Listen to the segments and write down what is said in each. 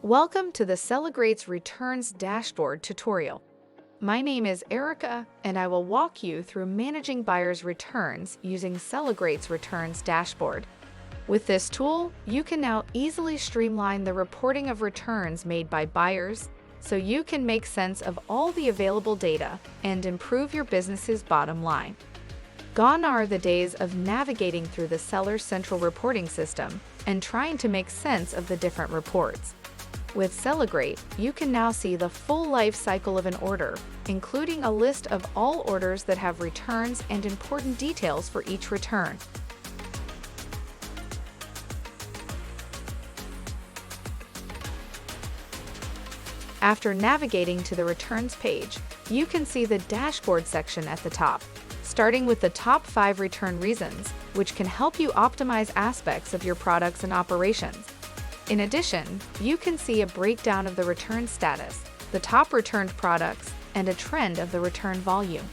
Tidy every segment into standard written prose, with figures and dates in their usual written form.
Welcome to the Cellegrates Returns Dashboard tutorial. My name is Erica, and I will walk you through managing buyers' returns using Cellegrates Returns Dashboard. With this tool, you can now easily streamline the reporting of returns made by buyers, so you can make sense of all the available data and improve your business's bottom line. Gone are the days of navigating through the Seller Central reporting system and trying to make sense of the different reports. With Cellegrate, you can now see the full life cycle of an order, including a list of all orders that have returns and important details for each return. After navigating to the Returns page, you can see the Dashboard section at the top, starting with the top 5 return reasons, which can help you optimize aspects of your products and operations. In addition, you can see a breakdown of the return status, the top returned products, and a trend of the return volume.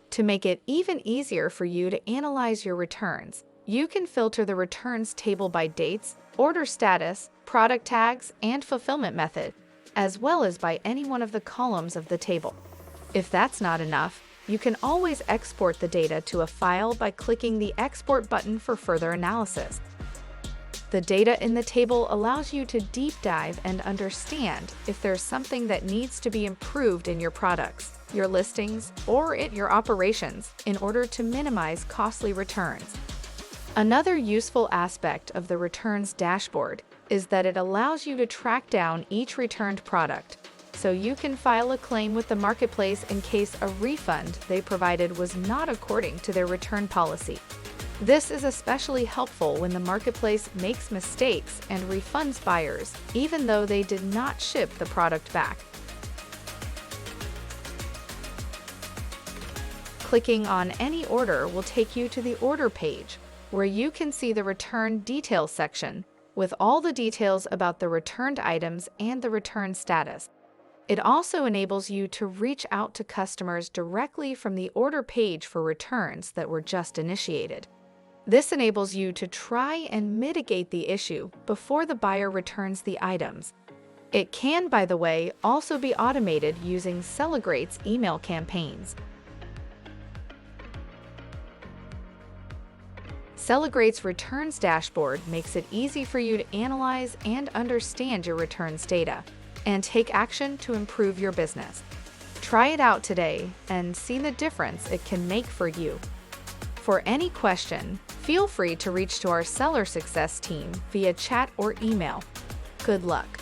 To make it even easier for you to analyze your returns, you can filter the returns table by dates, order status, product tags, and fulfillment method, as well as by any one of the columns of the table. If that's not enough, you can always export the data to a file by clicking the Export button for further analysis. The data in the table allows you to deep dive and understand if there's something that needs to be improved in your products, your listings, or in your operations in order to minimize costly returns. Another useful aspect of the Returns dashboard is that it allows you to track down each returned product, so you can file a claim with the marketplace in case a refund they provided was not according to their return policy. This is especially helpful when the marketplace makes mistakes and refunds buyers, even though they did not ship the product back. Clicking on any order will take you to the Order page, where you can see the Return Details section, with all the details about the returned items and the return status. It also enables you to reach out to customers directly from the order page for returns that were just initiated. This enables you to try and mitigate the issue before the buyer returns the items. It can, by the way, also be automated using Cellegrate's email campaigns. Cellegrate's Returns dashboard makes it easy for you to analyze and understand your returns data and take action to improve your business. Try it out today and see the difference it can make for you. For any question, feel free to reach to our seller success team via chat or email. Good luck!